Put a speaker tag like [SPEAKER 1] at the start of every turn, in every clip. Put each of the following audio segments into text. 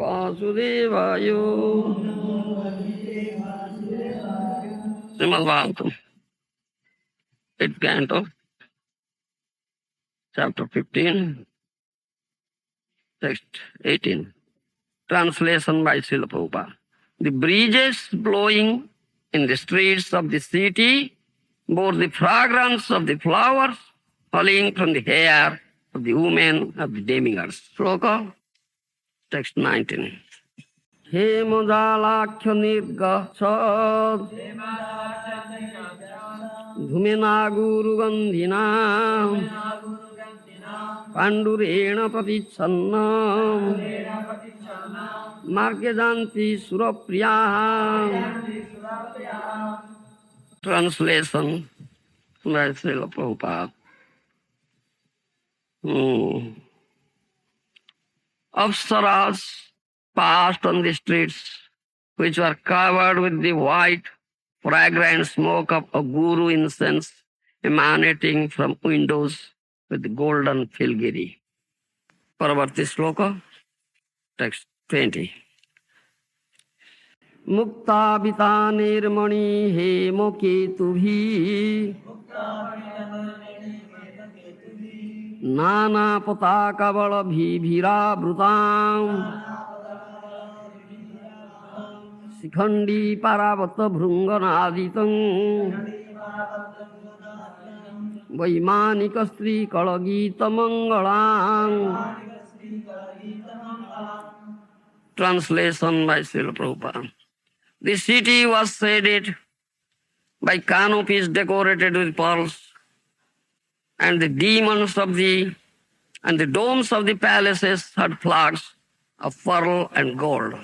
[SPEAKER 1] Vasudevaya. Srimad Bhagavatam, 8th canto, chapter 15, text 18. Translation by Srila Prabhupada. The breezes blowing in the streets of the city bore the fragrance of the flowers falling from the hair of the women of the demigods. Sloka, text 19. He mojalakhya nirgachat dhumena guru gandhina pandurena pratichanna margejanti surapriya. Translation by Srila Prabhupada. Apsaras passed on the streets which were covered with the white, fragrant smoke of a guru incense emanating from windows with golden filgiri. Paravarti Sloka, text 20. Mukta vitanirmani hemo ketubhi nana pataka bala bhira brutam Sikhandi paravata bhrunganaditam Vaimanika stri kalagita mangalam. Translation by Srila Prabhupada. The city was shaded by canopies decorated with pearls, and the domes of the palaces had flags of pearl and gold.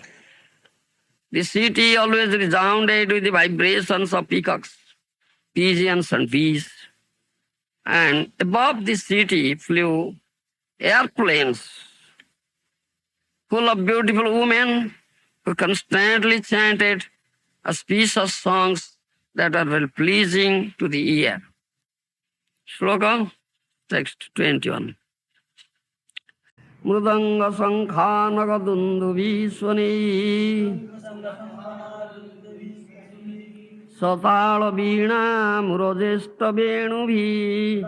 [SPEAKER 1] The city always resounded with the vibrations of peacocks, pigeons, and bees. And above the city flew airplanes full of beautiful women who constantly chanted auspicious songs that are well pleasing to the ear. Shloka, text 21. Mridanga sankha nagadundu viswani Satala veena murajeshta venubhi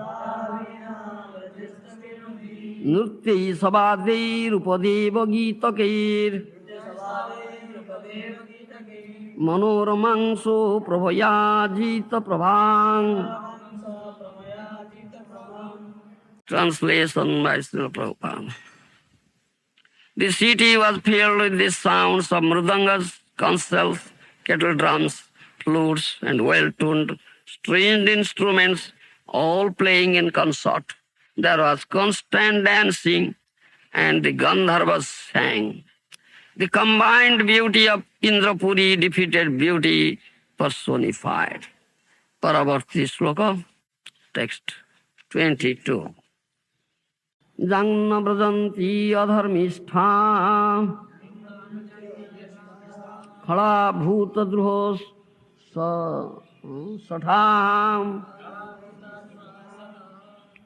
[SPEAKER 1] Nritya sabadhi rupadeva gitakir Manoramangso prabhayajita prabhang. Translation by Srila Prabhupada. The city was filled with the sounds of mridangas, conchs, kettle drums, flutes, and well-tuned stringed instruments, all playing in concert. There was constant dancing, and the Gandharvas sang. The combined beauty of Indrapuri defeated beauty personified. Paravarti Sloka, text 22. Jangna brajanti adharmistha khala bhuta druhos satham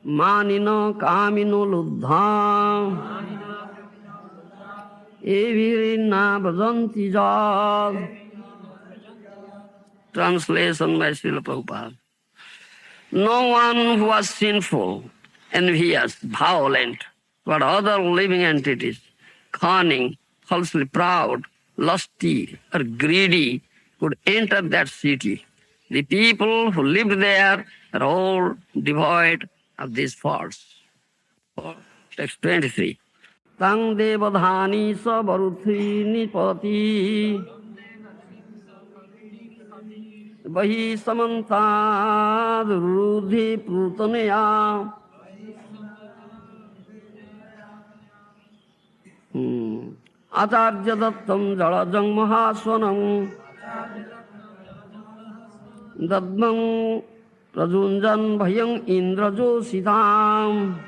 [SPEAKER 1] manino kamino luddham evirina brajanti jag. Translation by Srila Prabhupada. No one who was sinful, envious, violent toward other living entities, cunning, falsely proud, lusty, or greedy could enter that city. The people who lived there are all devoid of these faults. Text 23. Tang devadhani sabaruthi nipati Vahi samantad rudhi prutanaya. Acharya dattam jalajang mahaswanam dadmang rajunjan bhayang indrajositam.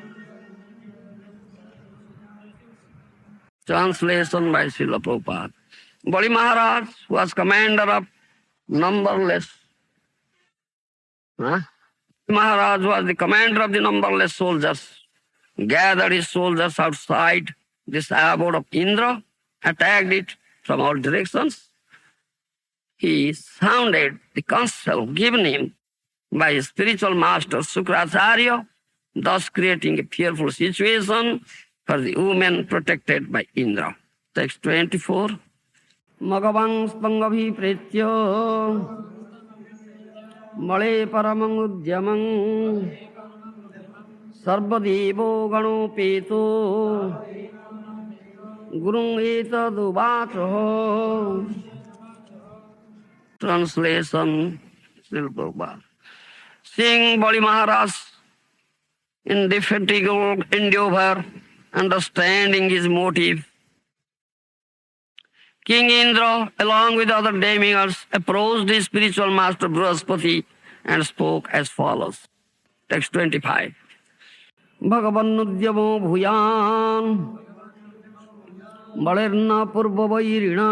[SPEAKER 1] Translation by Srila Prabhupada. Bali Maharaj was commander of numberless. Maharaj was the commander of the numberless soldiers, gathered his soldiers outside this abode of Indra attacked it from all directions. He sounded the counsel given him by his spiritual master Sukracharya, thus creating a fearful situation for the women protected by Indra. Text 24. Magavang spangabhipretya male paramang udyamang sarvadevo ganopeto gurung etaduvacho. Translation, Srila Prabhupada. Seeing Bali Maharaj indefatigable endeavor, understanding his motive, King Indra, along with other demigods, approached his spiritual master Brihaspati and spoke as follows. Text 25. Bhagavannudyamo bhuyan balerna purvavairina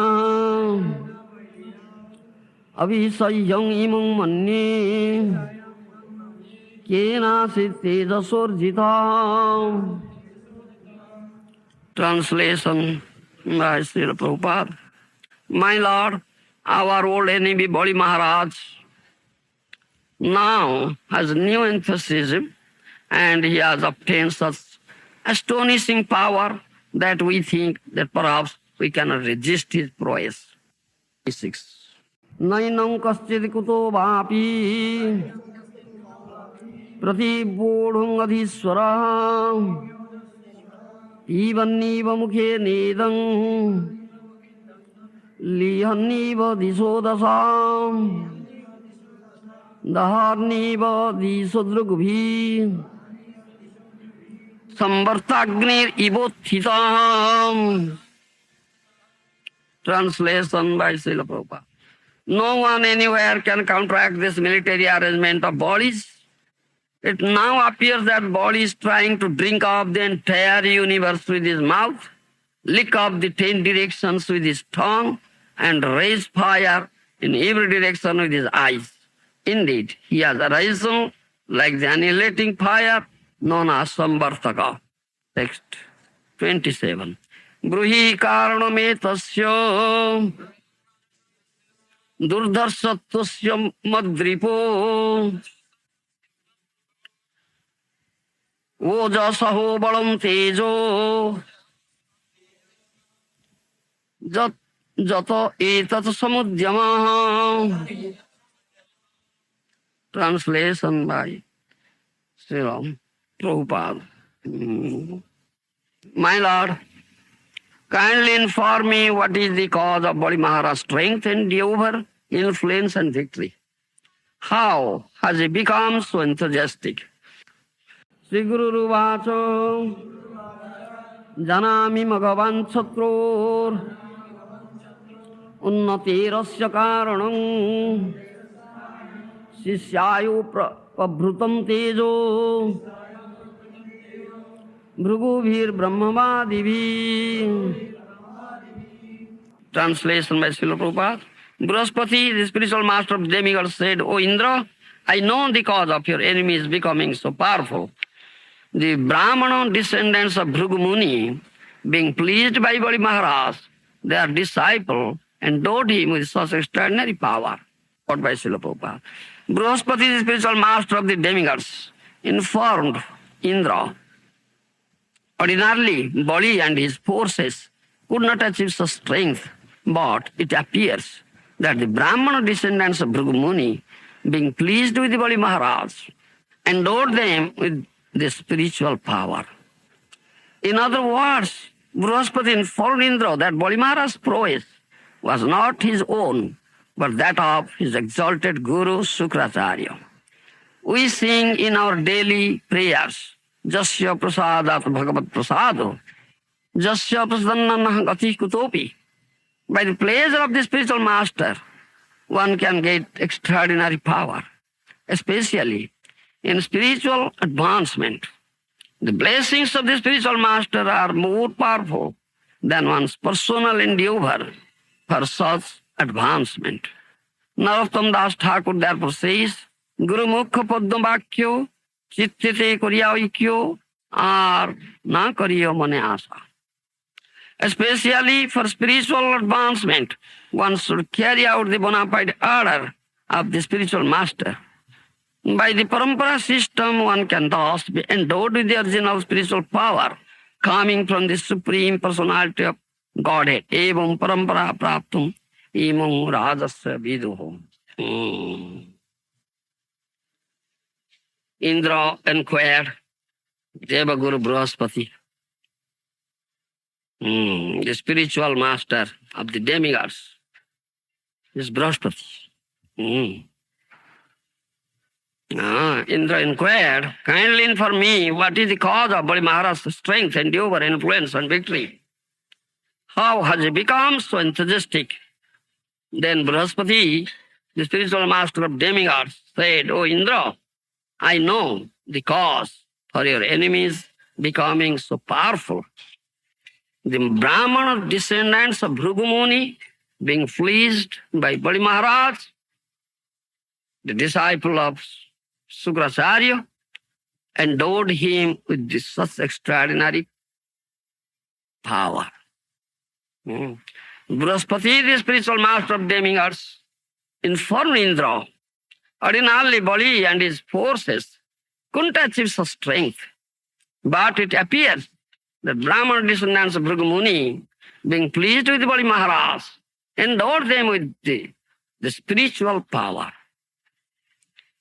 [SPEAKER 1] avisayyam imam manni kena tejasorjita. Translation by Srila Prabhupada. My Lord, our old enemy Bali Maharaj now has new enthusiasm and he has obtained such astonishing power that we think that perhaps we cannot resist his prowess. 6. Nainam kaschid kuto vapi pratibodhung adhiswara ivanniva mukhe nedam lihanniva disodasam daharniva disodrugubhi samvartagnir ibothitam. Translation by Srila Prabhupada. No one anywhere can counteract this military arrangement of bodies. It now appears that body is trying to drink up the entire universe with his mouth, lick up the 10 directions with his tongue, and raise fire in every direction with his eyes. Indeed, he has arisen like the annihilating fire known as Samvartaka. Text 27. Bruhi karaname tasya durdharsattasya madripo ojasaho balam tejo jato etat samudyama. Translation by Srila Prabhupada. My Lord, kindly inform me what is the cause of Bali Maharaj's strength and endeavor, influence and victory. How has he become so enthusiastic? Sri Guru Ruvacho Janami Magavan Chatror Unnatirasya Karanam Sisyayu Pabhrutam Tejo Bhrugubhir Brahmavadivi. Translation by Srila Prabhupada. Brihaspati, the spiritual master of demigods, said, O Indra, I know the cause of your enemies becoming so powerful. The Brahmana descendants of Bhrigu Muni, being pleased by Bali Maharaj, their disciple, endowed him with such extraordinary power. Quote by Srila Prabhupada. Brihaspati, the spiritual master of the demigods, informed Indra. Ordinarily, Bali and his forces could not achieve such strength, but it appears that the Brahmana descendants of Bhrigu Muni, being pleased with the Bali Maharaj, endowed them with the spiritual power. In other words, Brihaspati informed Indra that Bali Maharaj's prowess was not his own, but that of his exalted Guru Sukracharya. We sing in our daily prayers, Jasya prasadat bhagavat prasado, Jasya prasadannah gati kutopi. By the pleasure of the spiritual master, one can get extraordinary power, especially in spiritual advancement. The blessings of the spiritual master are more powerful than one's personal endeavor for such advancement. Narottam Das Thakur therefore says, Guru Mukha Padma Vakyo Chittite Koriya Ikyo Ar Na Kariyo Mane Asa. Especially for spiritual advancement, one should carry out the bona fide order of the spiritual master. By the parampara system, one can thus be endowed with the original spiritual power coming from the Supreme Personality of Godhead. Evam parampara praptum imam rajasya viduho. Indra inquired Devaguru Brahaspati, the spiritual master of the demigods, is Brahaspati. Indra inquired, kindly inform me what is the cause of Bali Maharaj's strength, endeavor, influence, and victory. How has he become so enthusiastic? Then Brahaspati, the spiritual master of demigods, said, "O Indra, I know the cause for your enemies becoming so powerful. The Brahmana descendants of Bhrigu Muni, being fleeced by Bali Maharaj, the disciple of Sukracharya, endowed him with this such extraordinary power." Brahaspati, the spiritual master of demigods, informed Indra, ordinarily Bali and his forces couldn't achieve such strength. But it appears that Brahmana descendants of Bhrigu Muni, being pleased with Bali Maharaj, endowed them with the spiritual power.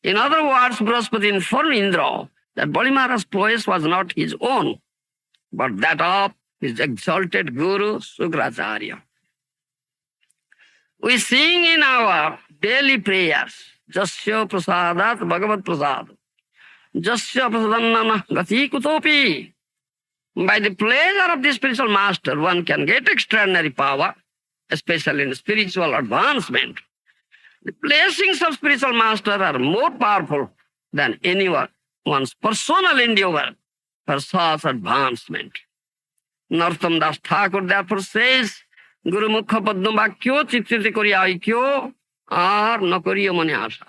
[SPEAKER 1] In other words, Brahaspati informed Indra that Bali Maharaj's prowess was not his own, but that of his exalted Guru Sukracharya. We sing in our daily prayers, Jasya prasadat bhagavat prasad, Jasya prasadannana gati kutopi. By the pleasure of the spiritual master, one can get extraordinary power, especially in spiritual advancement. The blessings of spiritual master are more powerful than anyone's personal endeavor for such advancement. Narottam Das Thakur therefore says, Guru Mukha Padma Vakyo Chittiti Koriya Aikyo Ar Nakoriya Mane Asha.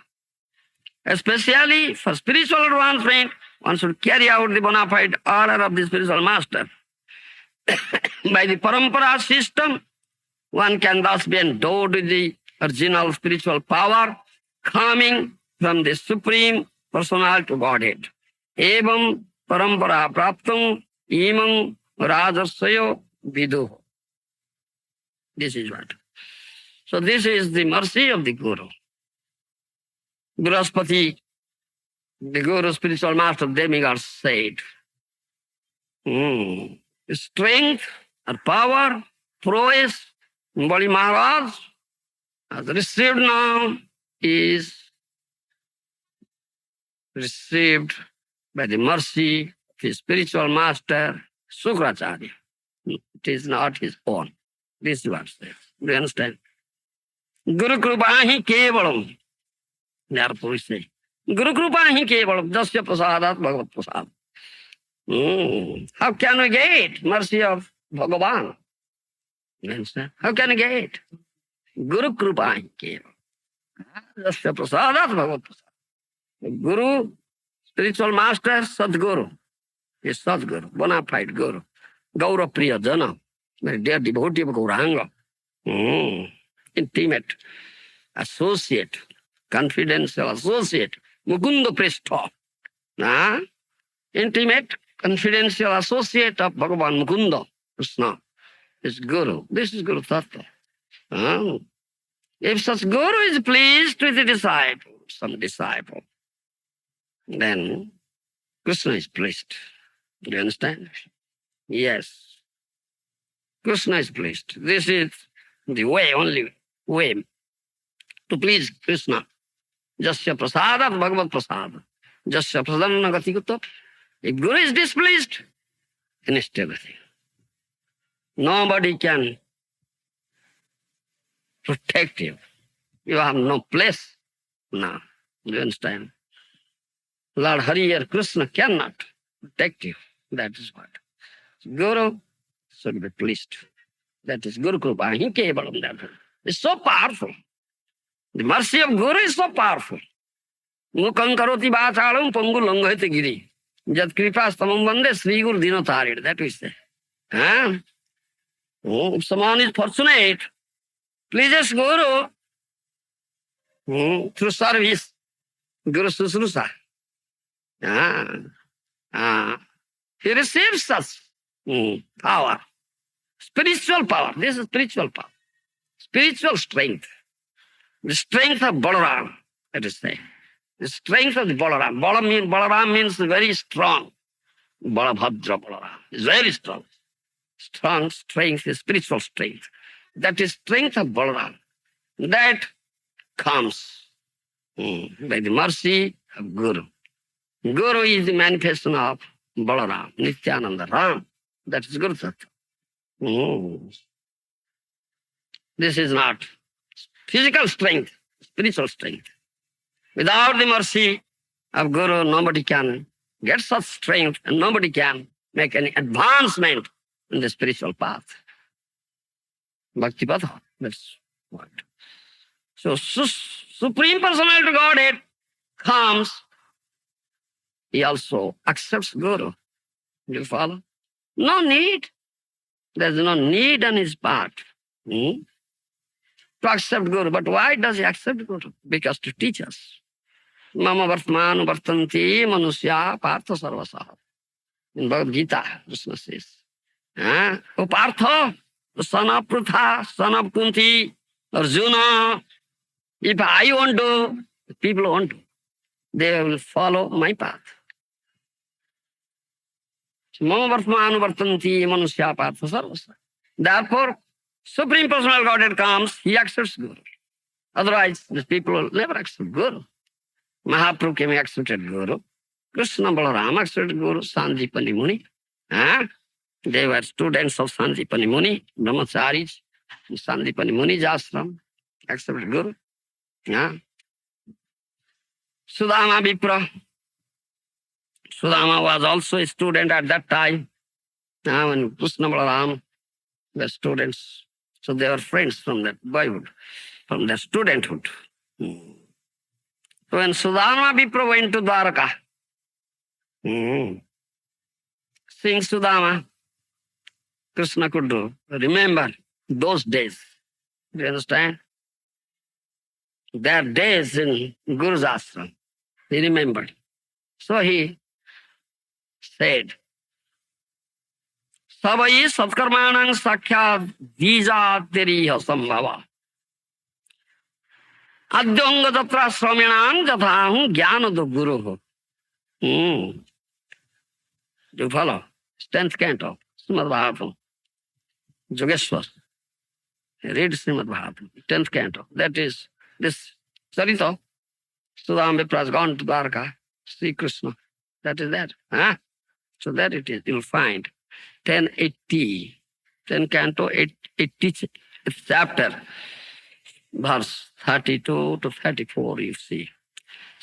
[SPEAKER 1] Especially for spiritual advancement, one should carry out the bona fide order of the spiritual master. By the parampara system, one can thus be endowed with the original spiritual power coming from the Supreme Personality of Godhead. Evam parampara praptam imam rajasya viduh. This is what. So this is the mercy of the Guru. Brahaspati, the Guru, spiritual master of demigods, said, strength or power, prowess, Bali Maharaj has received now is received by the mercy of his spiritual master, Sukracharya. It is not his own. This is what says. Do you understand? Guru Krupahi Kevalam. Therefore we say, Guru Krupahi Kevalam, Jasya Prasadat Bhagavat Prasad. How can we get mercy of Bhagavan? You understand? How can we get? Guru Krupahi Kevalam. Jasya Prasadat Bhagavat Prasad. The Guru, spiritual master, Sadguru. Is Sadguru, bona fide Guru. Gaura Priya Jana, very dear devotee of Gauranga. Intimate associate, confidential associate, Mukunda Prestha. Intimate, confidential associate of Bhagavan Mukunda Krishna. Is Guru. This is Guru Tattva. If such Guru is pleased with the disciple, some disciple, then Krishna is pleased. Do you understand? Yes. Krishna is pleased. This is the way, only way to please Krishna. Jasya prasadat bhagavat prasad. Jasya prasadanna gati kuto. If Guru is displeased, finished everything. Nobody can protect you. You have no place now. Do you understand? Lord Hari or Krishna cannot protect you. That is what. Guru should be pleased. That is Guru Krupa. It's so powerful. The mercy of Guru is so powerful. Mukhaṁ karoti vācālaṁ pangu langhayate giri. Jat kripa stamam vande Sri Guru dino tarid. That we say. If someone is fortunate, pleases Guru through service, Guru Susrusa. He receives such power, spiritual power. This is spiritual power, spiritual strength. The strength of Balaram, let us say. The strength of the Balaram. Balaram means very strong. Balabhadra Balaram is very strong. Strong strength is spiritual strength. That is strength of Balaram. That comes by the mercy of Guru. Guru is the manifestation of Balaram, Nityananda Ram. That is Guru Tattva. This is not physical strength, spiritual strength. Without the mercy of Guru, nobody can get such strength and nobody can make any advancement in the spiritual path. Bhakti Patha, that's what. So, Supreme Personality Godhead comes, he also accepts Guru. You follow? No need. There's no need on his part to accept Guru. But why does he accept Guru? Because to teach us. Mama Vartmanu Vartanti Manusya Partha Sarvasaha. In Bhagavad Gita, Krishna says, O Partha, the son of Prutha, son of Kunti, Arjuna, if I want to, people want to, they will follow my path. Mama Vartmanu Vartanti Manusya Partha Sarvasaha. Therefore, Supreme Personal Godhead comes, he accepts Guru. Otherwise, these people will never accept Guru. Mahaprabhu came and accepted Guru. Krishna Balaram accepted Guru, Sanjipani Muni. They were students of Sanjipani Muni, Brahmacharis, Sanjipani Muni's ashram, accepted Guru. Sudama Vipra. Sudama was also a student at that time. When Krishna Balaram were students, so they were friends from that boyhood, from their studenthood. So when Sudama Vipra went to Dwaraka, seeing Sudama, Krishna could remember those days. Do you understand? Their days in Guru's ashram. He remembered. So he said, Savai Satkarmanang Sakya Dija Teriha Sambhava. Adyanga Tatra Swaminang Jathahum Jnana do Guru. Do you follow? 10th canto, Srimad Bhagavatam. Yogeshwar. Read Srimad Bhagavatam, 10th canto. That is this Sarita. Sudama Vipra has gone to Dwarka, Sri Krishna. That is that. So that it is. You'll find 1080, 10 canto, 80 chapter, verse 32 to 34, you see.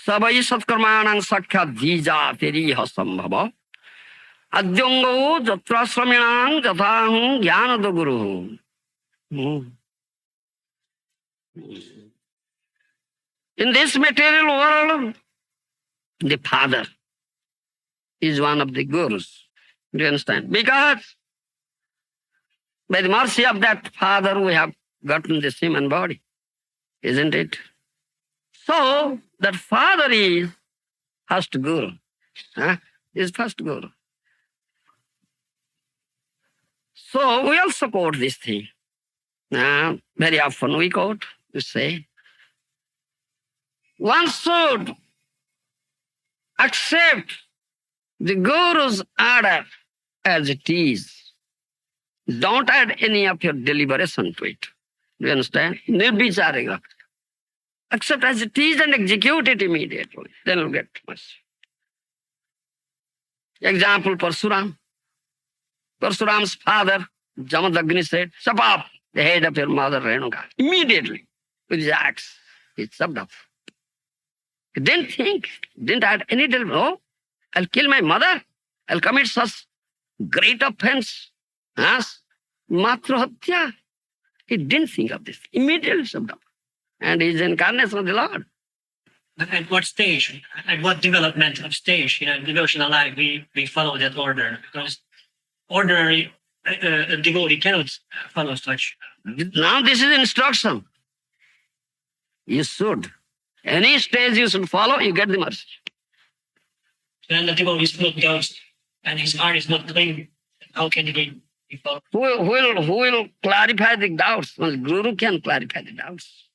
[SPEAKER 1] Savai Satkarmanang Sakya Dija Teriha Sambhava. Adyango Jatra Swaminang Jathahum Jnana do Guru. In this material world, the father is one of the gurus. Do you understand? Because by the mercy of that father, we have gotten this human body, isn't it? So that father is first guru. Is first guru. So we also quote this thing. Very often we quote, we say, one should accept the Guru's order as it is. Don't add any of your deliberation to it. Do you understand? Nirbicharika. Accept as it is and execute it immediately. Then you'll get mercy. Example, Parsuram. Parsuram's father, Jamadagni, said, chop off the head of your mother, Renuka. Immediately, with his axe, he chopped off. He didn't think, didn't add any deliberation. Oh, I'll kill my mother. I'll commit such great offense as Matruhatya. He didn't think of this. Immediately chopped off. And he's the incarnation of the Lord.
[SPEAKER 2] But at what stage, at what developmental stage, in devotional life, we follow that order? Because ordinary a devotee cannot follow such.
[SPEAKER 1] Now this is instruction. You should. Any stage you should follow, you get the mercy.
[SPEAKER 2] Then the devotee is not doubts and his heart is not clean. How can he be followed?
[SPEAKER 1] Who will clarify the doubts? Well, Guru can clarify the doubts.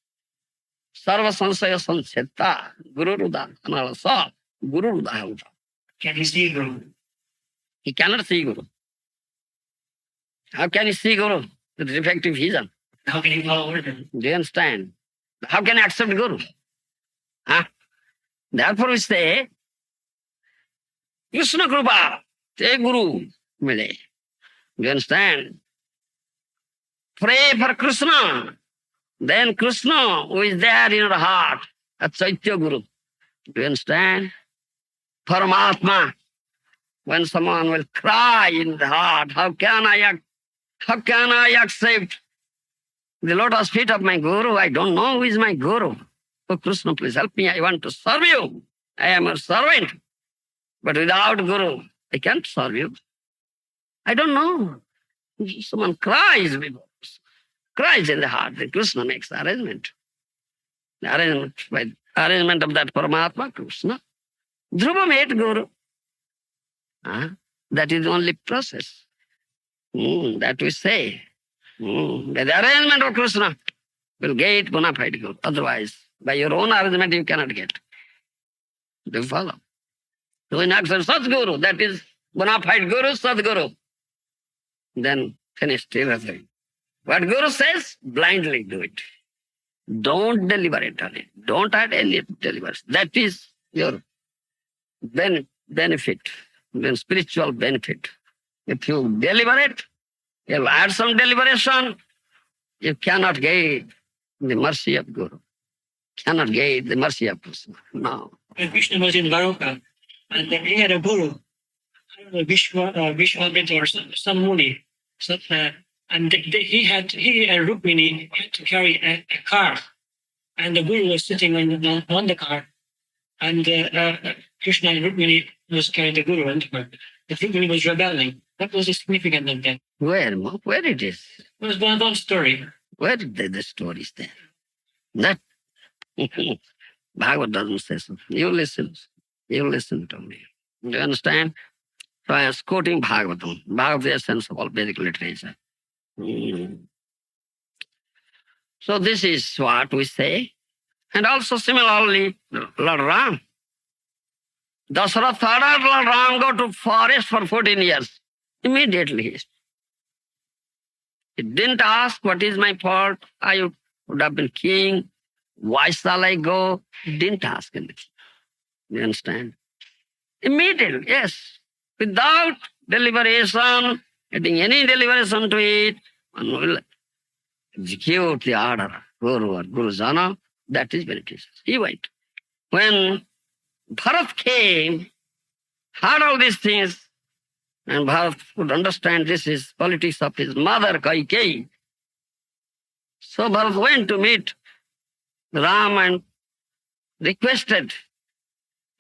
[SPEAKER 1] Sarva sansaya sanchetta, Guru Ruda, Analasa, Guru Ruda.
[SPEAKER 2] Can he see Guru?
[SPEAKER 1] He cannot see Guru. How can he see Guru? With defective vision.
[SPEAKER 2] How can he follow him?
[SPEAKER 1] Do you understand? How can he accept Guru? Huh? Therefore we say, Krishna Krupa, take Guru. Do you understand? Pray for Krishna. Then Krishna, who is there in your heart, that's Chaitya Guru. Do you understand? Paramatma. When someone will cry in the heart, how can I accept the lotus feet of my Guru? I don't know who is my Guru. Oh Krishna, please help me. I want to serve you. I am a servant. But without Guru, I can't serve you. I don't know. Someone cries in the heart. Then Krishna makes the arrangement. The arrangement of that Paramatma, Krishna. Dhruva made Guru. That is the only process. That we say. By the arrangement of Krishna will get bona fide Guru. Otherwise, by your own arrangement, you cannot get. Do you follow? So in accept Sadguru, that is bona fide Guru, Sadguru. Then finished everything. What Guru says, blindly do it. Don't deliberate on it. Don't add any deliberation. That is your benefit, then spiritual benefit. If you deliberate, you add some deliberation, you cannot get the mercy of Guru. Cannot get the mercy of Krishna. No.
[SPEAKER 2] When Krishna was in Dwarka, and then he had a Guru, Vishwamitra or some Muni, and he and Rukmini had to carry a car, and the Guru was sitting on the car, and Krishna and Rukmini was carrying the Guru on the car. The Rukmini was rebelling. What was the significance of that?
[SPEAKER 1] Where it is?
[SPEAKER 2] It was one story.
[SPEAKER 1] Where the story is there? That Bhagavad doesn't say so. You listen to me. Do you understand? So I was quoting Bhagavatam. Bhagavad is the essence of all Vedic literature. So this is what we say. And also similarly, Lord Ram. Dasarath ordered Lord Ram go to forest for 14 years. Immediately he didn't ask, what is my fault? I would have been king. Why shall I go? He didn't ask anything. You understand? Immediately, yes. Without deliberation, adding any deliberation to it, one will execute the order, Guru or Gurujana, that is beneficial. He went. When Bharat came, heard all these things, and Bharat could understand this is politics of his mother, Kaikeyi. So Bharat went to meet Ram and requested,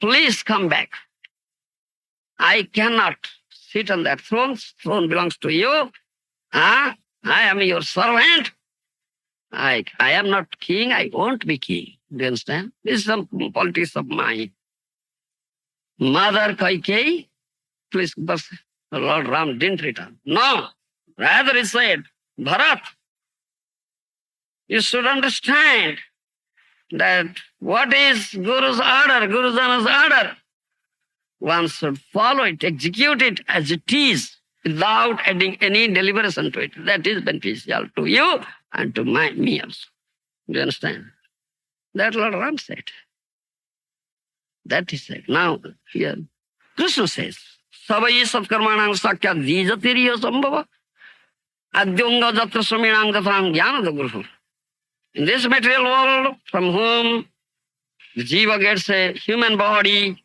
[SPEAKER 1] please come back. I cannot sit on that throne. Throne belongs to you. I am your servant. I am not king. I won't be king. Do you understand? This is some politics of mine. Mother Kaikeyi, please, but Lord Ram didn't return. No. Rather he said, Bharat, you should understand that what is Guru's order, Gurujana's order. One should follow it, execute it as it is, without adding any deliberation to it. That is beneficial to you and to me also. Do you understand? That Lord Ram said. That he said. Now, here, Krishna says, Savai Satkarmanang Sakya Dijatiriya Sambhava Adyanga Jatra Swaminang Gathang Jnana Guru. In this material world, from whom the jiva gets a human body,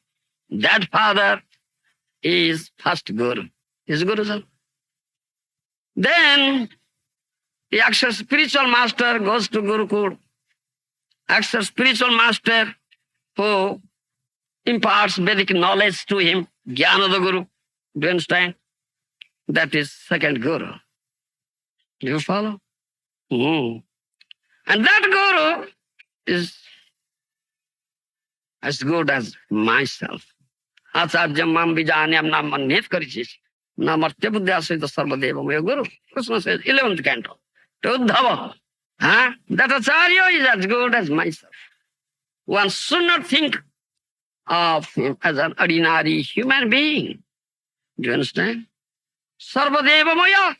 [SPEAKER 1] that father is first Guru. Is Guru, sir? Then the actual spiritual master goes to Gurukul. Actual spiritual master who imparts Vedic knowledge to him, Jnana the Guru. Do you understand? That is second guru. Do you follow? And that guru is as good as myself. Acharya mam vijanyam nam manit karichis. Namartya buddhyasita sarvadeva maya guru. Krishna says, 11th canto. To Uddhava. That Acharya is as good as myself. One should not think of him as an ordinary human being. Do you understand? Sarvadeva maya.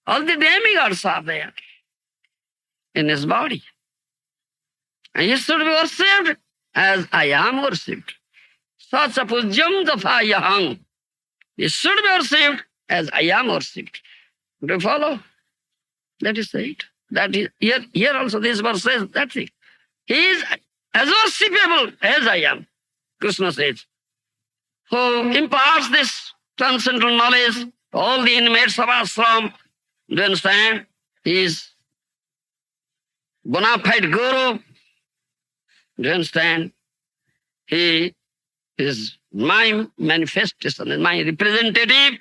[SPEAKER 1] All the demigods are there in his body. And he should be worshipped as I am worshipped. Sacha pujyam jafayaham. He should be worshipped as I am worshipped. Do you follow? That is it. That is here also this verse says that thing. He is as worshipable as I am. Krishna says. Who imparts this transcendental knowledge to all the inmates of ashram. Do you understand? He is bona fide guru. Do you understand? He is my manifestation, my representative.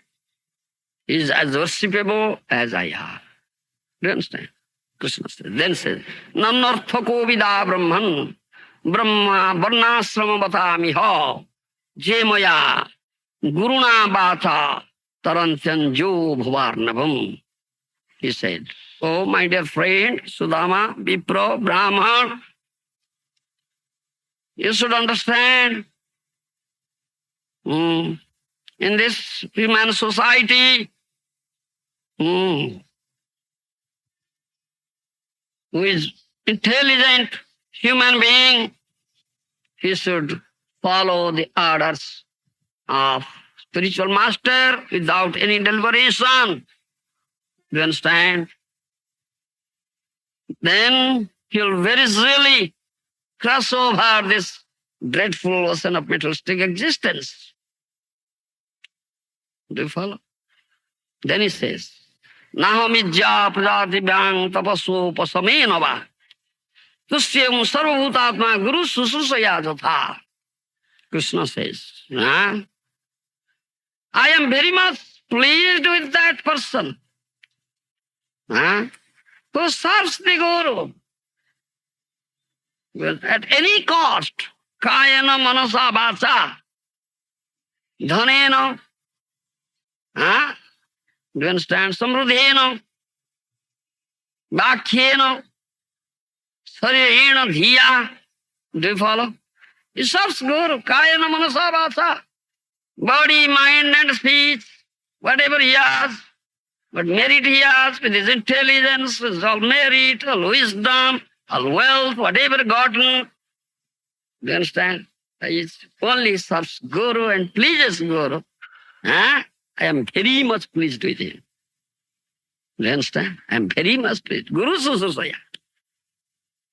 [SPEAKER 1] He is as worshipable as I am. Do you understand? Krishna says. Then says, Nanarthako vida brahman brahma varnasrama vatamiha jemaya guruna bata tarantyanjo bhuvarnavam. He said, oh, my dear friend, Sudama, Vipra, Brahman, you should understand, in this human society, who is intelligent human being, he should follow the orders of spiritual master without any deliberation. Do you understand? Then he'll very easily cross over this dreadful ocean of materialistic existence. Do you follow? Then he says, Nahamidya prajatibhyang tapaso pasamenava tusyam sarvabhutatma guru sususaya jatha. Krishna says, I am very much pleased with that person who serves the Guru at any cost, kayana manasa vacha, dhanena, do you understand? Samruddhena, bhakyena, sarirena, dhiya. Do you follow? He serves Guru, kayana manasa vacha, body, mind and speech, whatever he has, what merit he has, with his intelligence, with all merit, all wisdom, all wealth, whatever gotten. Do you understand? He only serves Guru and pleases Guru. I am very much pleased with him. Do you understand? I am very much pleased. Guru Sususaya.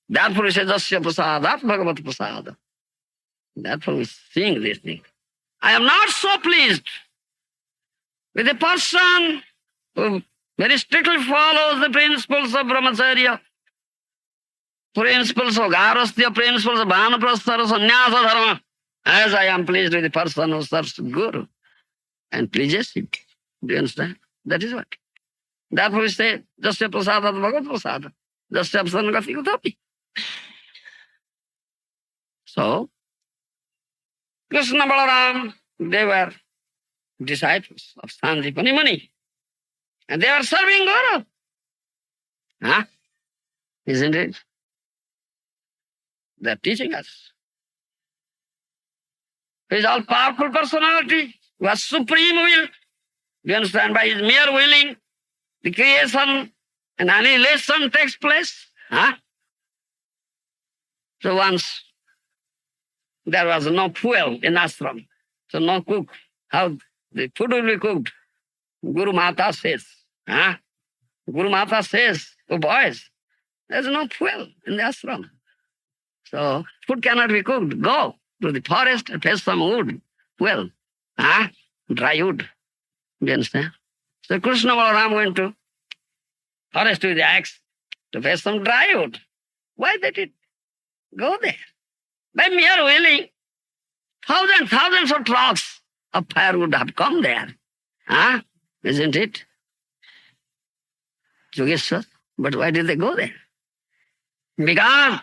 [SPEAKER 1] Therefore he says, Asya prasadat bhagavat prasada. Therefore we sing this thing. I am not so pleased with a person who very strictly follows the principles of brahmacharya, principles of garastya, principles of vanaprasthara, sannyasa dharma, as I am pleased with the person who serves Guru and pleases him. Do you understand? That is what. Therefore we say, Jasya prasadat bhagavat prasada, Jasya apsanagati kutapi. So, Krishna Balaram, they were disciples of Sanjipani Muni. And they are serving Guru. Isn't it? They are teaching us. He is all-powerful personality who has supreme will. Do you understand? By his mere willing, the creation and annihilation takes place. So once there was no fuel in ashram, so no cook. How the food will be cooked? Guru Mata says, Guru Mata says, oh boys, there's no fuel in the ashram. So food cannot be cooked. Go to the forest and fetch some wood. Well, dry wood. Do you understand? So Krishna Balaram went to forest with the axe to fetch some dry wood. Why did it go there? By mere willing, thousands of trucks of firewood have come there. isn't it? Yogeshwar. But why did they go there? Because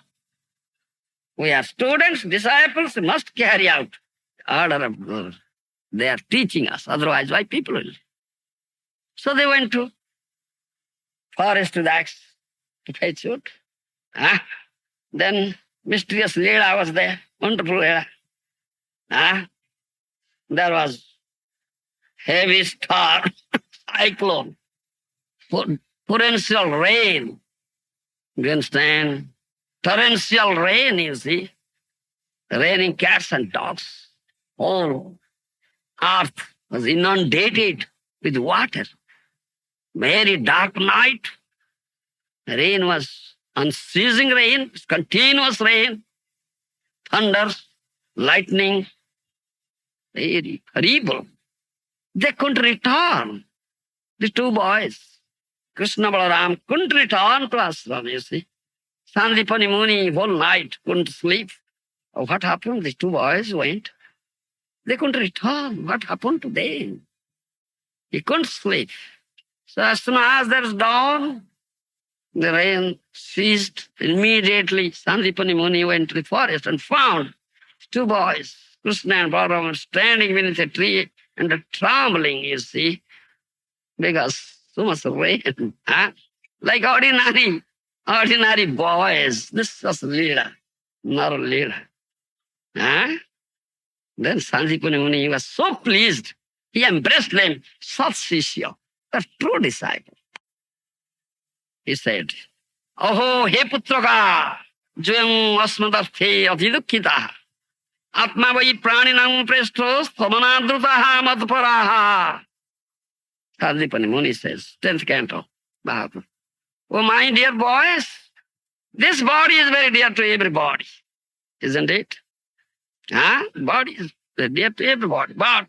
[SPEAKER 1] we are students, disciples, must carry out the order of Guru. They are teaching us, otherwise why people will? So they went to forest with axe to fetch wood. Then mysterious Leela was there, wonderful Leela. There was heavy storm, cyclone, torrential rain. Do you understand? Torrential rain, you see. Raining cats and dogs. Whole earth was inundated with water. Very dark night. Rain was unceasing rain, continuous rain, thunders, lightning. Very horrible. They couldn't return. The two boys, Krishna Balaram, couldn't return to ashram, you see. Sandipani Muni whole night couldn't sleep. What happened? The two boys went. They couldn't return. What happened to them? He couldn't sleep. So as soon as there's dawn, the rain ceased. Immediately, Sandipani Muni went to the forest and found two boys, Krishna and Balaram, standing beneath a tree and trembling, you see, because so much rain. Like ordinary boys. This was Leela, not a Leela. Then Sandipani Muni was so pleased. He embraced them, Sat Shishya, a true disciple. He said, Aho he putraka, jyam asmadarthe adhidukkita, atma vai praninam preshtos thamanadrutaha madparaha. Sandipani Muni says, 10th canto, Bhagavatam. Oh, my dear boys, this body is very dear to everybody, isn't it? Body is very dear to everybody. But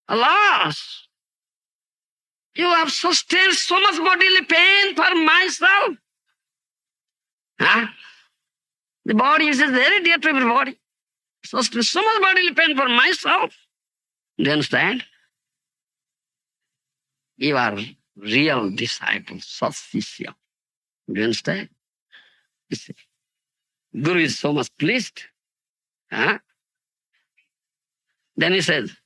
[SPEAKER 1] alas, you have sustained so much bodily pain for myself. The body is very dear to everybody. Sustained so much bodily pain for myself. Do you understand? You are real disciples, Satsishya. Do you understand? You see, Guru is so much pleased. Then he says,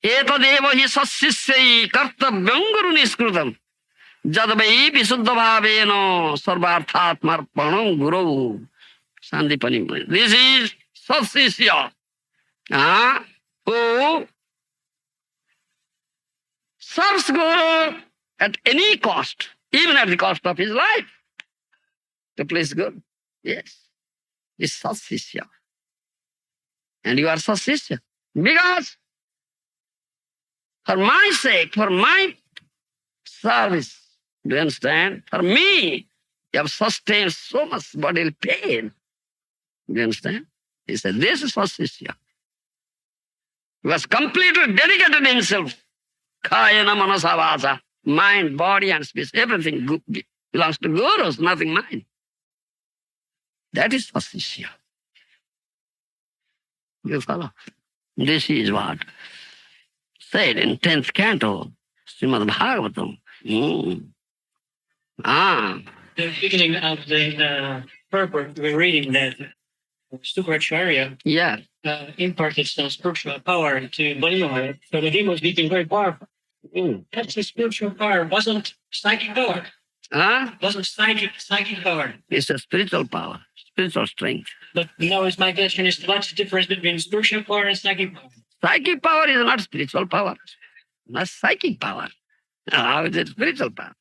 [SPEAKER 1] Etadeva hi satsishyai kartavyam guru niskrutam jadvai visuddha bhaveno sarvarthatmarpanam guru. Sandipani Muni. This is satsishya who serves Guru at any cost, even at the cost of his life, to please Guru. Yes, it's satsishya. And you are satsishya. Because for my sake, for my service, do you understand? For me, you have sustained so much bodily pain. Do you understand? He said, this is satsishya. He was completely dedicated himself. Kayana manasa vasa, mind, body and speech, everything belongs to Gurus, nothing mine. That is satsishya. You follow? This is what said in 10th canto, Srimad Bhagavatam.
[SPEAKER 2] The beginning of the purport, we're reading that Stukracharya imparted some spiritual power to Balima. So the demons became very powerful. That's the spiritual power. Wasn't psychic power. Wasn't psychic power.
[SPEAKER 1] It's a spiritual power, spiritual strength.
[SPEAKER 2] But now is my question is, what's the difference between spiritual power and psychic power?
[SPEAKER 1] Psychic power is not spiritual power. Not psychic power. How is it spiritual power?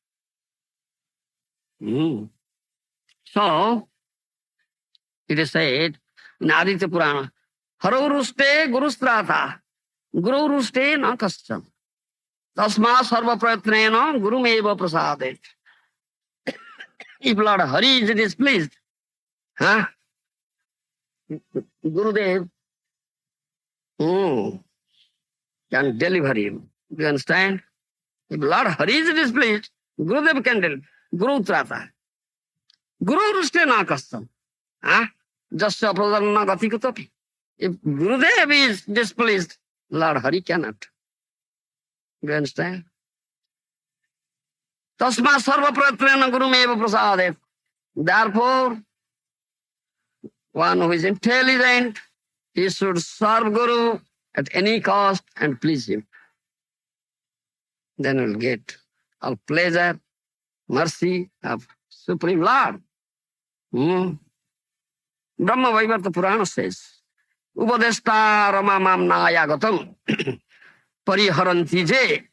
[SPEAKER 1] So, it is said in Aditya Purana, Haruruste Gurustrata, Gururuste na kaschan. Tasma sarva prayatnena gurumeva prasadet. If Lord Hari is displeased, Gurudev can deliver him. Do you understand? If Lord Hari is displeased, Gurudev can deliver. Guru Trata. Guru Ruste na kastam. Jasya pradarna gati kutapi. If Gurudev is displeased, Lord Hari cannot. Do you understand? Tasma sarva prayatrena gurumeva prasade. Therefore, one who is intelligent, he should serve Guru at any cost and please him. Then we'll get all pleasure, mercy of Supreme Lord. Brahma Vaivarta Purana says, Upadeshta Ramamam Nayagatam Pariharanti Je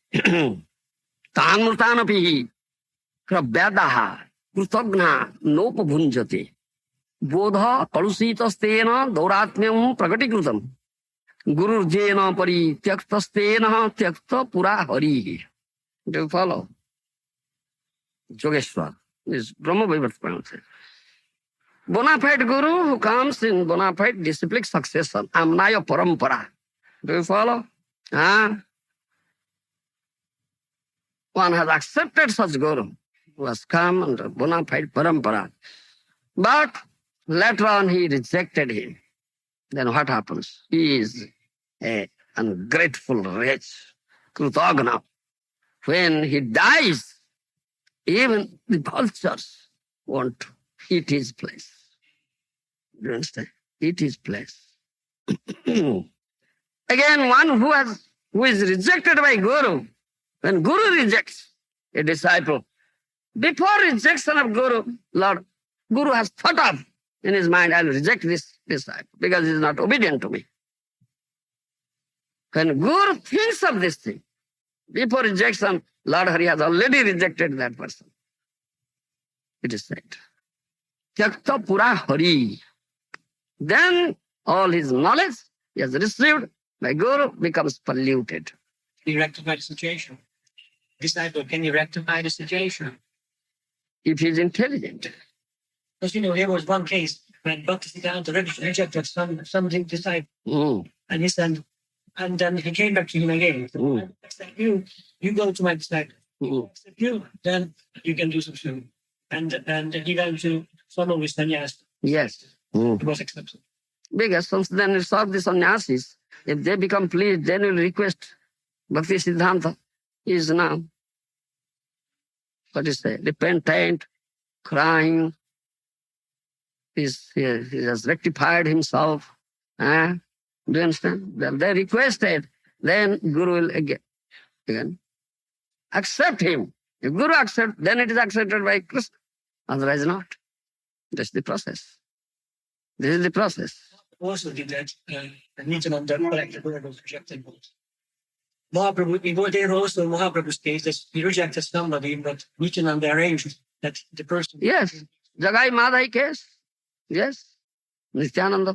[SPEAKER 1] Tanmurtanapi Kravyadaha Krutagna Nopabhunjate Bodha Kalusitastena Dauratmyam Prakatikrutam Guru Jena Pari Tyaktastena Tyakta Pura Hari. Do you follow? Yogeshwar. This Brahma Vaivarta Purana says. Bona fide Guru who comes in bona fide disciplic succession, Amnaya Parampara. Do you follow? One has accepted such Guru who has come under bona fide Parampara. But later on he rejected him. Then what happens? He is an ungrateful wretch, Krutagna. When he dies, even the vultures want to eat his place. Do you understand? Eat his place. Again, one who is rejected by Guru, when Guru rejects a disciple, before rejection of Guru, Lord, Guru has thought of in his mind, I will reject this disciple because he is not obedient to me. When Guru thinks of this thing, before rejection, Lord Hari has already rejected that person. It is said. Tyakta Pura Hari. Then all his knowledge he has received by Guru becomes polluted.
[SPEAKER 2] Can you rectify the situation? Disciple, can you rectify the situation?
[SPEAKER 1] If he is intelligent.
[SPEAKER 2] Because there was one case when Bhaktisiddhanta rejected something disciple. And he said, and then he came back to him again. So, accept you go to my disciple. Accept you, then you can do something. And he went to follow with sannyas.
[SPEAKER 1] Yes.
[SPEAKER 2] It was accepted.
[SPEAKER 1] Because then it's all the sannyasis. If they become pleased, then we'll request Bhaktisiddhanta. He is now, what is it, repentant, crying. He has rectified himself. Do you understand? Then they requested, then Guru will again accept him. If Guru accepts, then it is accepted by Krishna. Otherwise not. That's the process. This is the process.
[SPEAKER 2] Also did that, Nityananda collected word was rejected both. Mahaprabhu, there also Mahaprabhu's case that he rejected somebody, but Nityananda arranged that the person.
[SPEAKER 1] Yes. Jagai Madhai case. Yes. Nityananda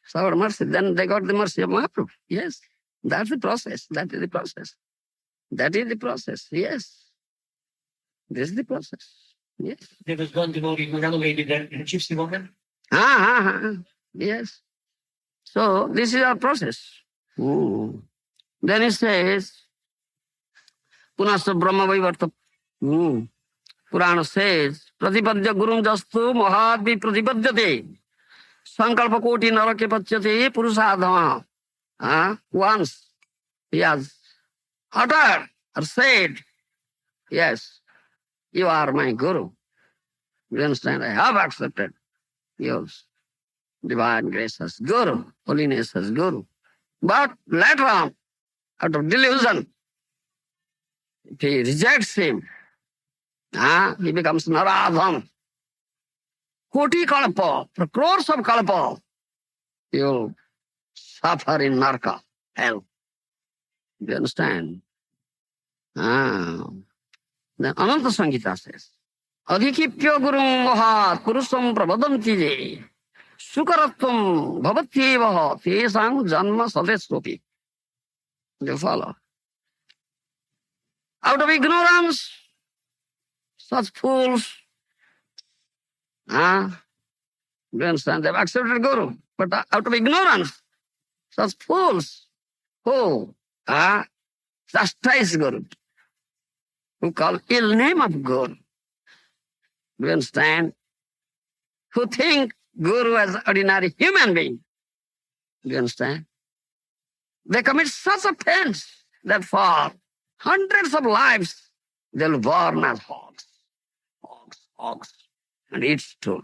[SPEAKER 1] sought mercy. Then they got the mercy of Mahaprabhu. Yes. That's the process. That is the process. That is the process. Yes. This is the process. Yes.
[SPEAKER 2] There was one devotee who ran away with a gypsy woman.
[SPEAKER 1] Yes. So this is our process. Then it says, Punasya Brahma Vaivarta. Purana says, Pratipadya Gurum Jastu Mahadvi Pratipadyate. Sankalpa Koti Narake Pachyate Purusadhama. Once he has uttered or said, yes, you are my Guru. You understand? I have accepted your divine grace as Guru, holiness as Guru. But later on, out of delusion, if he rejects him, he becomes Naradham. Koti kalpa, for crores of kalpa, you'll suffer in Narka, hell. Do you understand? Then Ananta Samhita says, Adhikipya gurum mahat purusam pravadanti je sukaratvam bhavatyevaha tesang janma sadesropi. Do you follow? Out of ignorance, such fools, do you understand? They've accepted Guru, but out of ignorance, such fools who chastise Guru, who call ill name of Guru. Do you understand? Who think Guru as ordinary human being. Do you understand? They commit such offense that for hundreds of lives They'll burn as hogs, and eat stool.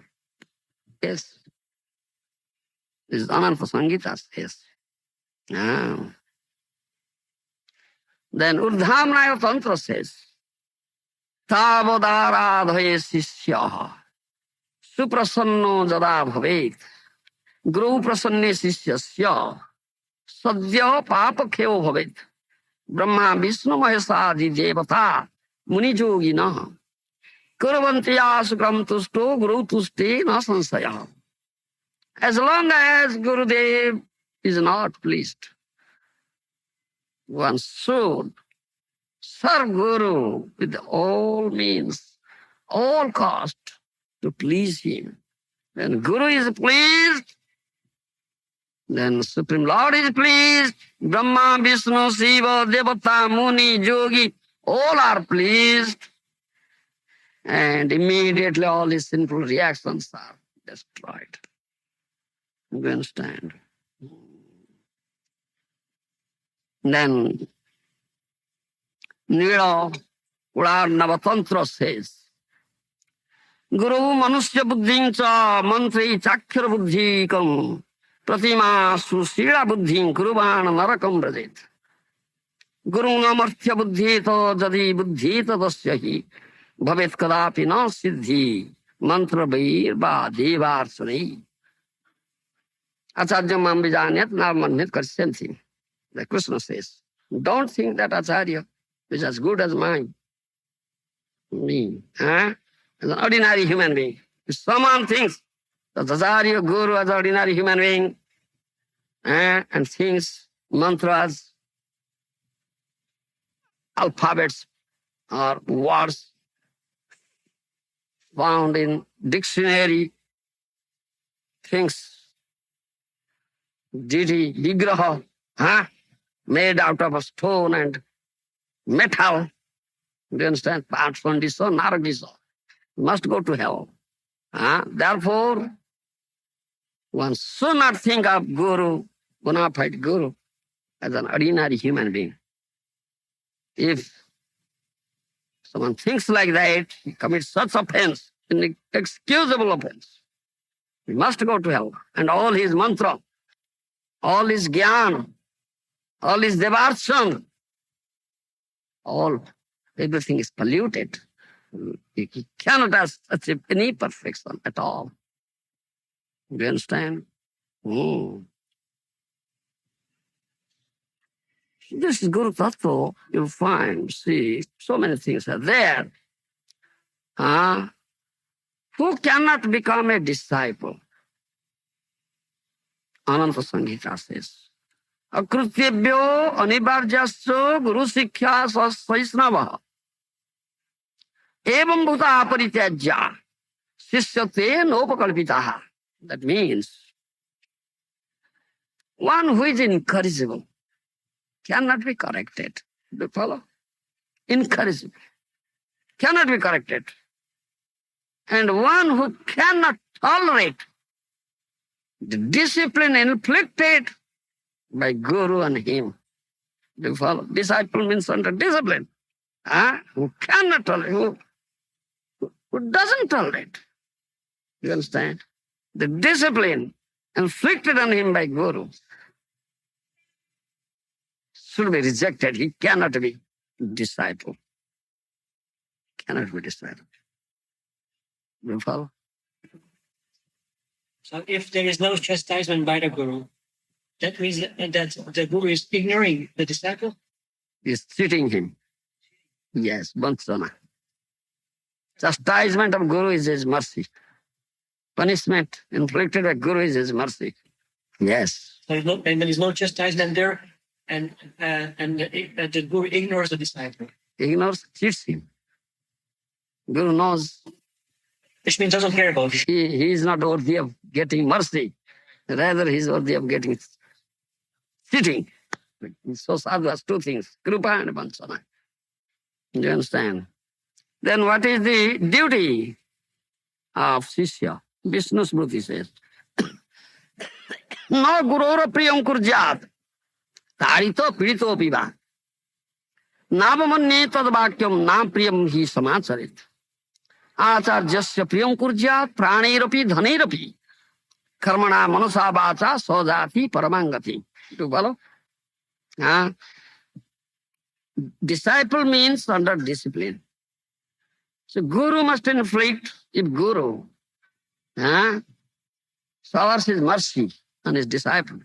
[SPEAKER 1] Yes. This is Ananta Samhita says. Ah. Then Urdhamnaya Tantra says, Tavodaradhaye sisyaha suprasanno jada bhavet guru prasanne sisyasya sadya papakheyo bhavet Brahma Vishnu Mahesadi Devata Muni Yogina Kurvantiya Sukram Tusto Guru Tuste Na Sansaya. As long as Gurudev is not pleased, one should serve Guru with all means, all cost to please him. When Guru is pleased, then Supreme Lord is pleased, Brahma, Vishnu, Shiva, Devata, Muni, Yogi, all are pleased, and immediately all his sinful reactions are destroyed. You understand? Then Nira Navatantra says, Guru Manusya Buddhin cha Mantri Chakra Buddhikam Pratima Susila Buddhin Kurubana Narakam Brajet. Guru Namarthya Buddhita Jadi Buddhita Dasyahi Bhavet Kadapi Na Siddhi Mantra Bair Ba Devar Sunai. Acharya Mambijanyat Narmanit Karsyan thing. The Krishna says, don't think that Acharya is as good as mine. Me. As an ordinary human being. If someone thinks that Acharya Guru as an ordinary human being and thinks mantras, alphabets or words found in dictionary, thinks deity, vigraha, made out of a stone and metal. Do you understand? Parts from this or Naragisa. Must go to hell. Therefore, one should not think of Guru, bona fide Guru, as an ordinary human being. If someone thinks like that, he commits such offense, inexcusable offense, he must go to hell. And all his mantra, all his jnana, all his devarshan, everything is polluted. He cannot achieve any perfection at all. Do you understand? This is Guru Tattva. You'll find, see, so many things are there. Who cannot become a disciple? Ananta Samhita says, Akrutyebhyo anivarjasya guru sikkha saisnava evam bhuta parityajya sisyate nopakalpitaha. That means one who is incorrigible cannot be corrected. Do you follow? Incorrigible. Cannot be corrected. And one who cannot tolerate the discipline inflicted by Guru on him. Do you follow? Disciple means under discipline. Who cannot tolerate, who doesn't tolerate. You understand? The discipline inflicted on him by Guru should be rejected. He cannot be disciple. Cannot be disciple. You follow?
[SPEAKER 2] So if there is no chastisement by the Guru, that means that the Guru is ignoring the disciple?
[SPEAKER 1] Is cheating him. Yes, Bansana. Chastisement of Guru is his mercy. Punishment inflicted by Guru is his mercy. Yes.
[SPEAKER 2] So and there is no chastisement there, and the Guru ignores the disciple.
[SPEAKER 1] Ignores, cheats him. Guru knows.
[SPEAKER 2] Which means doesn't care about it.
[SPEAKER 1] He is not worthy of getting mercy. Rather, he is worthy of getting cheating. So sadhu has two things, Krupa and Bansana. Do you understand? Then what is the duty of Shishya? Vishnu Smriti says, No gurora priyam kurjat, tarito pirito piva. नावमन्ये तद्वाक्यम ना प्रियम ही समाचरित आचार्यस्य प्रियं कुर्यात् प्राणैरपि धनैरपि कर्मणा मनसा वाचा स्वजाति परमांगति. To follow? Disciple means under discipline. So Guru must inflict, if Guru showers his mercy on his disciple,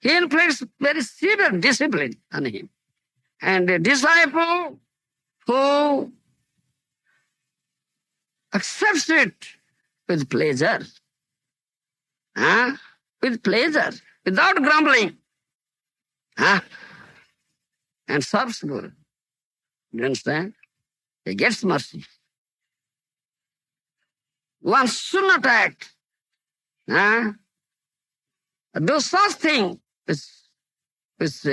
[SPEAKER 1] he inflicts very severe discipline on him. And a disciple who accepts it with pleasure, without grumbling, and serves Guru. You understand? He gets mercy. One should not act, do such thing which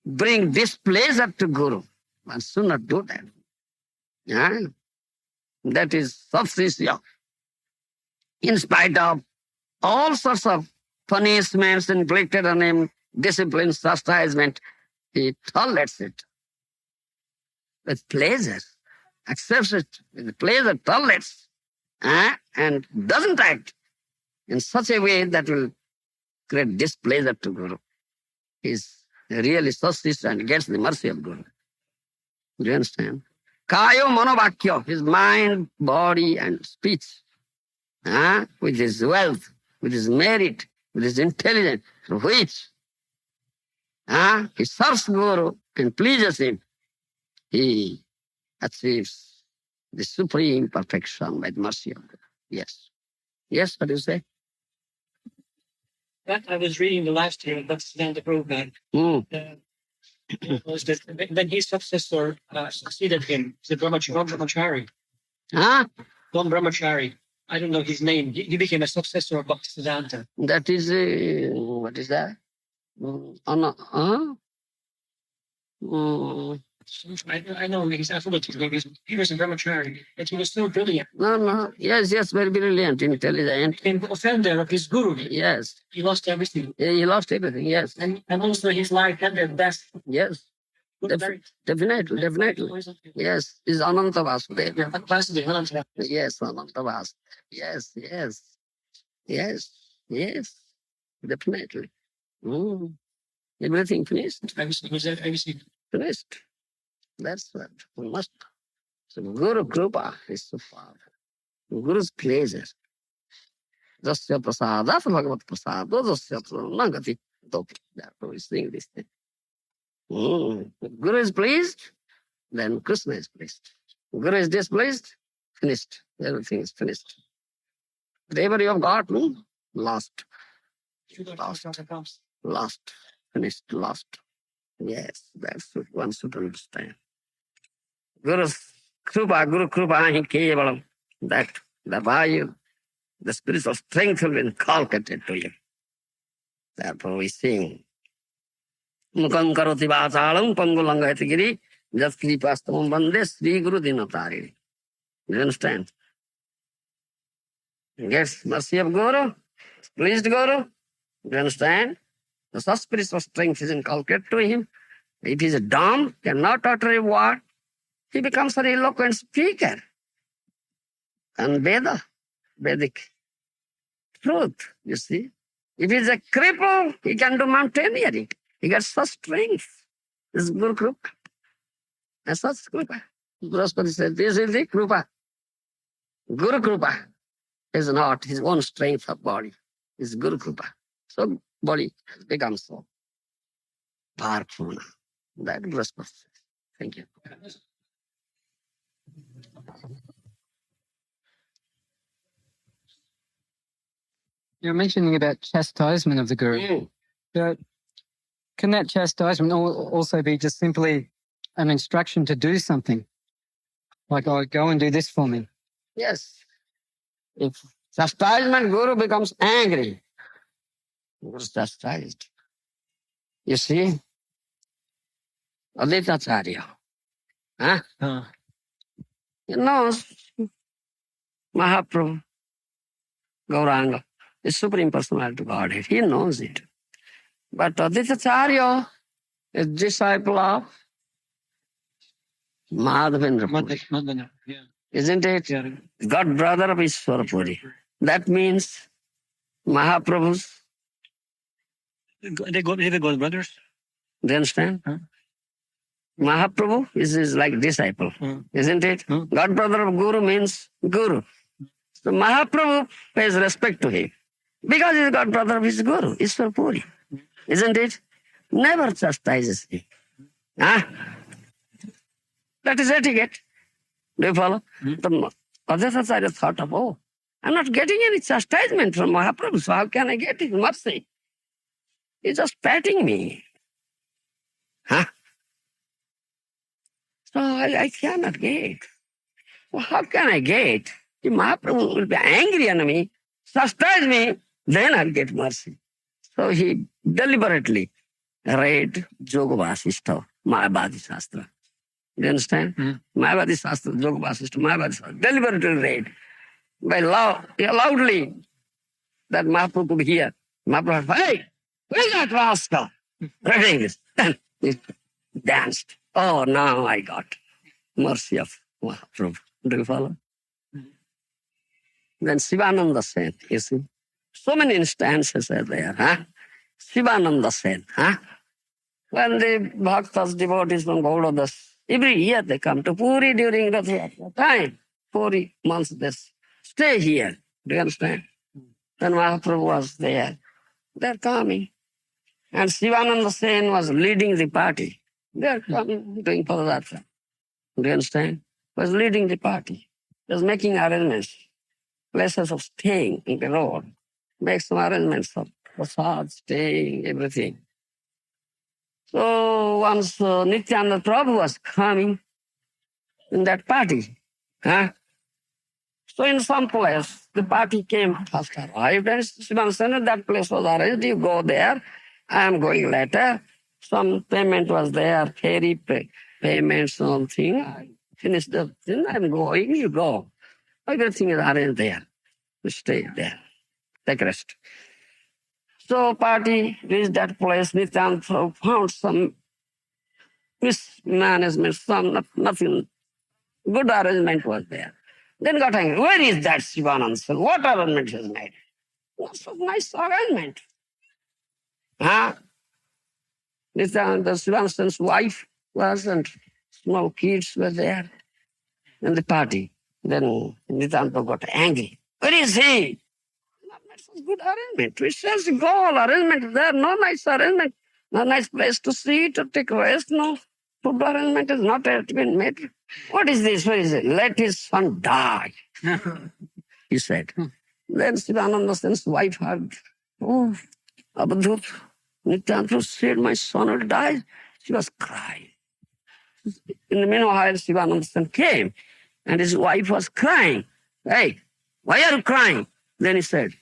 [SPEAKER 1] bring displeasure to Guru. One should not do that. That is substitution. In spite of all sorts of punishments inflicted on him, discipline, chastisement, he tolerates it with pleasure, accepts it with pleasure, tolerates, and doesn't act in such a way that will create displeasure to Guru. He is really substitute and gets the mercy of Guru. Do you understand? Kayo manovakya, his mind, body, and speech, with his wealth, with his merit, with his intelligence, through which he serves Guru and pleases him, he achieves the supreme perfection by the mercy of God. Yes. Yes, what do you say?
[SPEAKER 2] That I was reading the last year of Bhaktisiddhanta Prabhupada. Was that then his successor succeeded him, the Brahmachari. Don Brahmachari. I don't know his name. He became a successor of Bhaktisiddhanta.
[SPEAKER 1] That is, what is that?
[SPEAKER 2] I know he's affiliated. He was a Brahmachari, but he was so brilliant.
[SPEAKER 1] No. Yes, very brilliant, intelligent.
[SPEAKER 2] He became offender of his guru.
[SPEAKER 1] Yes.
[SPEAKER 2] He lost everything.
[SPEAKER 1] He lost everything, yes.
[SPEAKER 2] And also his life had their best.
[SPEAKER 1] Yes. Definitely. Yes. Is Ananta Vasudeva.
[SPEAKER 2] Vasudeva.
[SPEAKER 1] Yes, Ananta Vasudeva. Yes. Definitely. Everything finished.
[SPEAKER 2] Everything.
[SPEAKER 1] Finished. That's what we must. So Guru Krupa is so powerful. Guru's pleasure. Jasya prasadat bhagavat prasado jasya nagati. Therefore we sing this thing. If Guru is pleased, then Krishna is pleased. If Guru is displeased, finished. Everything is finished. Whatever you have got, lost. Finished, lost. Yes, that's what one should understand. Guru Krupa, he kevalam, that the value, the spiritual strength will be inculcated to you. Therefore we sing. Mukam karoti vachalam pangulangayati giri jat kripastamam bande Sri Guru Dinatari. You understand? Yes, mercy of Guru, pleased Guru. You understand? The such spiritual strength is inculcated to him. If he is dumb, cannot utter a word, he becomes an eloquent speaker. And Vedic truth, you see. If he is a cripple, he can do mountaineering. He gets such strength. This is Guru Krupa. And such Krupa. Brahaspati said, this is the Krupa. Guru Krupa is not his own strength of body. It's Guru Krupa. So body becomes so powerful. That Brahaspati says. Thank you.
[SPEAKER 3] You're mentioning about chastisement of the Guru. But can that chastisement also be just simply an instruction to do something? Like, oh, go and do this for me.
[SPEAKER 1] Yes. If chastisement, Guru becomes angry. Guru is chastised. You see? Advaitacharya. He knows Mahaprabhu, Gauranga, the Supreme Personality of Godhead. He knows it. But Advaitacharya a disciple of Madhavendra Puri.
[SPEAKER 3] Madhavendra, yeah.
[SPEAKER 1] Isn't it?
[SPEAKER 3] Yeah.
[SPEAKER 1] God brother of Ishwara Puri. That means Mahaprabhu's,
[SPEAKER 3] They go brothers.
[SPEAKER 1] do you understand?
[SPEAKER 3] Huh?
[SPEAKER 1] Mahaprabhu is like disciple, isn't it?
[SPEAKER 3] Huh?
[SPEAKER 1] God brother of Guru means Guru. So Mahaprabhu pays respect to him because he's God brother of his Guru, Ishwara Puri. Isn't it? Never chastises him. Huh? That is etiquette. Do you follow? The Advaita thought of, oh, I'm not getting any chastisement from Mahaprabhu, so how can I get his mercy? He's just patting me. Huh? So I cannot get. Well, how can I get? If Mahaprabhu will be angry on me, chastise me, then I'll get mercy. So he deliberately read Yoga Vasishtha, Mayavadi Shastra. Do you understand? Mayavadi Shastra, Yoga Vasishtha, Mayavadi Shastra, deliberately read. By loudly, that Mahaprabhu could hear. Mahaprabhu said, hey, where's that rascal? Reading this. Then he danced. Oh, now I got mercy of Mahaprabhu. Do you follow? Then Sivananda Sen, you see. So many instances are there, huh? Sivananda Sen, huh? When the bhaktas, devotees from Gaudadas, every year they come to Puri during the time. 40 months they stay here. Do you understand? Then Mahaprabhu was there. They're coming. And Sivananda Sen was leading the party. They're coming, doing Padayatra. Do you understand? Was leading the party. Was making arrangements, places of staying in the road. Make some arrangements for prasad, staying, everything. So once Nityananda Prabhu was coming in that party, huh? So in some place, the party came first arrived, and Sivan said, that place was arranged, you go there, I am going later. Some payment was there, ferry payment, something. I finished the thing, I'm going, you go. Everything is arranged there. You stay there, take rest. So party reached that place, Nityananda Prabhu found some mismanagement, nothing, good arrangement was there. Then got angry. Where is that Sivananda? What arrangement he has made? What's a nice arrangement? Huh? Nityananda Sivananda's wife was and small kids were there in the party. Then Nityananda got angry. Where is he? That's a good arrangement. We says go, arrangement there, no nice arrangement, no nice place to sit or take rest, no. Food arrangement is not yet been made. What is this? Where is it? Let his son die, he said. Then Sivananda's wife heard, oh, Abadhut, Nityananda said, my son will die. She was crying. In the meanwhile, Sivananda came and his wife was crying. Hey, why are you crying? Then he said,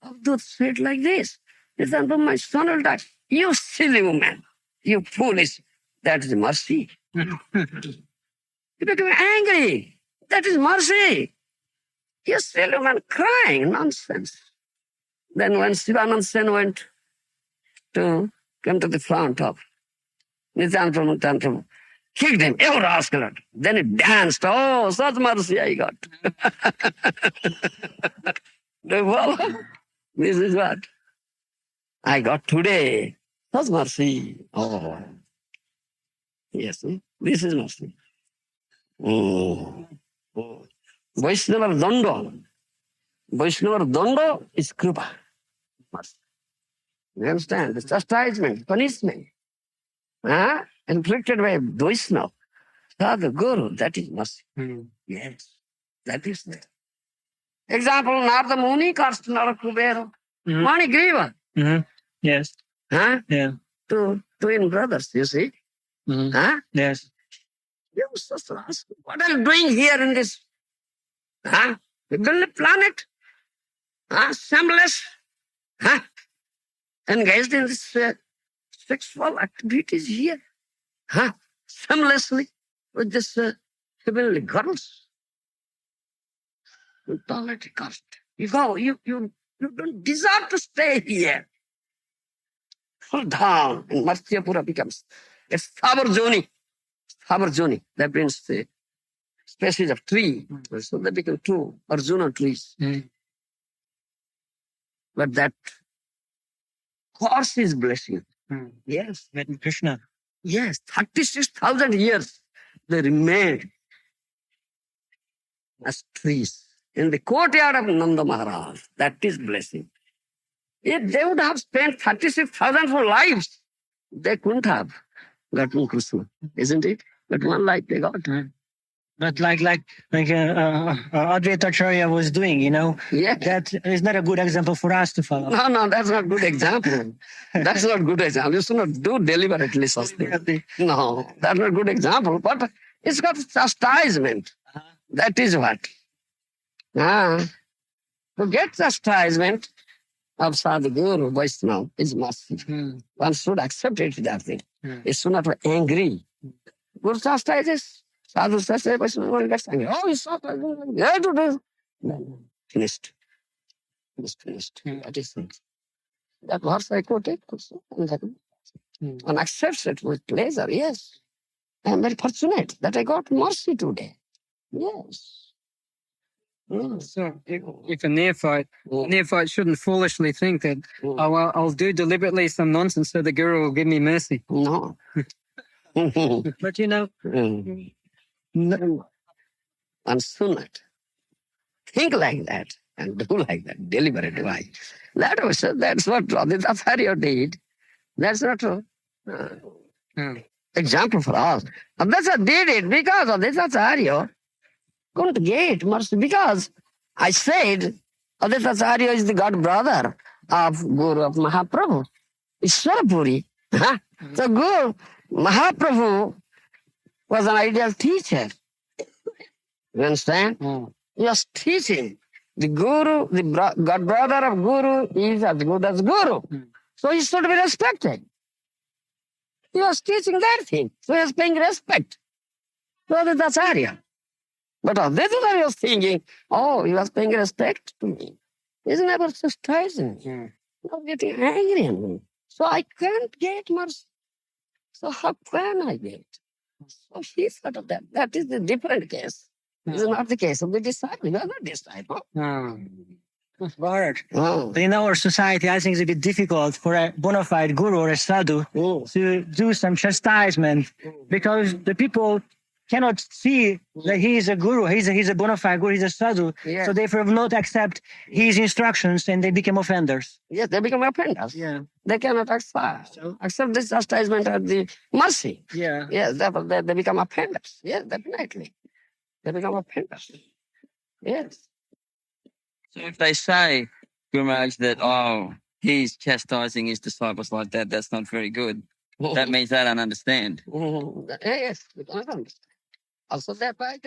[SPEAKER 1] Abdut said like this, Nityananda, my son will die. You silly woman, you foolish. That is mercy. You become angry. That is mercy. You silly woman crying, nonsense. Then when Sivananda Sen came to the front of Nityananda, kicked him, you rascal. Then he danced. Oh, such mercy I got. Do you follow? This is what I got today. Such mercy. Oh. Yes, this is mercy. Vaishnava Dando. Vaishnava Dando is Kripa. Mercy. You understand? The chastisement, punishment, inflicted by Vaishnava, the Guru, that is mercy. Yes, that is there. Example, Narada Muni, Karstanara Kubera, Mani Griva.
[SPEAKER 3] Yes.
[SPEAKER 1] Huh?
[SPEAKER 3] Yeah.
[SPEAKER 1] Two twin brothers, you see? Huh?
[SPEAKER 3] Yes.
[SPEAKER 1] You must just ask, what are you doing here in this? Huh? You build a planet? Huh? Shameless? Huh? Engaged in this sexual activities here? Huh? Shamelessly with this heavenly girls? You tolerate cost. You go, you don't deserve to stay here. Fall down, and Martyapura becomes It's Sabarjoni. That means the species of tree. So they become two Arjuna trees.
[SPEAKER 3] Mm.
[SPEAKER 1] But that horse is blessing.
[SPEAKER 3] Mm.
[SPEAKER 1] Yes.
[SPEAKER 2] With Krishna.
[SPEAKER 1] Yes. 36,000 years they remained as trees in the courtyard of Nanda Maharaj. That is blessing. If they would have spent 36,000 for lives, they couldn't have gotten Krishna, isn't it? But one life they got.
[SPEAKER 2] Mm. But like Advaita Acharya was doing,
[SPEAKER 1] Yeah.
[SPEAKER 2] that is not a good example for us to follow.
[SPEAKER 1] No, that's not good example. That's not good example. You should not do deliberately such things. No, that's not good example. But it's got chastisement. That is what. To get chastisement of Sadhguru, Vaishnava is mercy.
[SPEAKER 3] Mm.
[SPEAKER 1] One should accept it, that thing.
[SPEAKER 3] Mm.
[SPEAKER 1] It should not be angry. Guru chastises. Sadhu chastises, Vaishnava one gets angry. Oh, it's not like that. Yeah, to do. No. Finished. Finished.
[SPEAKER 3] Mm.
[SPEAKER 1] That is it. That verse I quoted also. And that one accepts it with pleasure, yes. I am very fortunate that I got mercy today. Yes.
[SPEAKER 3] So if a neophyte shouldn't foolishly think that,
[SPEAKER 1] Mm.
[SPEAKER 3] oh, well, I'll do deliberately some nonsense so the Guru will give me mercy.
[SPEAKER 1] No.
[SPEAKER 2] But
[SPEAKER 1] One should not think like that and do like that, deliberate way. That's what Advaita Acharya did. That's not an
[SPEAKER 3] Mm.
[SPEAKER 1] example for us. Advaita did it because Advaita Acharya couldn't get mercy. Because I said Advaita Acharya is the god brother of Guru of Mahaprabhu. Ishwarapuri. Huh? So Guru Mahaprabhu was an ideal teacher. You understand?
[SPEAKER 3] Mm.
[SPEAKER 1] He was teaching. The Guru, the god brother of Guru is as good as Guru.
[SPEAKER 3] Mm.
[SPEAKER 1] So he should be respected. He was teaching that thing. So he was paying respect to Advaita Acharya. But Advaita Acharya was thinking, oh, he was paying respect to me. He's never chastising me.
[SPEAKER 3] Mm.
[SPEAKER 1] Not getting angry on me. So I can't get mercy. So how can I get? So he thought of that. That is the different case. This is not the case of the disciple. You are not disciple.
[SPEAKER 3] Mm.
[SPEAKER 2] Bharat,
[SPEAKER 1] Oh.
[SPEAKER 2] in our society, I think it's a bit difficult for a bona fide guru or a sadhu
[SPEAKER 1] Oh.
[SPEAKER 2] to do some chastisement because the people cannot see that he is a guru, he's a bona fide guru, he's a sadhu.
[SPEAKER 1] Yes.
[SPEAKER 2] So therefore will not accept his instructions and they become offenders.
[SPEAKER 1] Yes, they become offenders.
[SPEAKER 2] Yeah.
[SPEAKER 1] They cannot accept
[SPEAKER 2] So-
[SPEAKER 1] this chastisement as the mercy.
[SPEAKER 2] Yeah.
[SPEAKER 1] Yes, therefore they become offenders. Yes, definitely. They become offenders. Yes.
[SPEAKER 4] So if they say, Guru Maharaj, that, he's chastising his disciples like that, that's not very good. That means they don't understand.
[SPEAKER 1] Yes, we cannot understand. Also thereby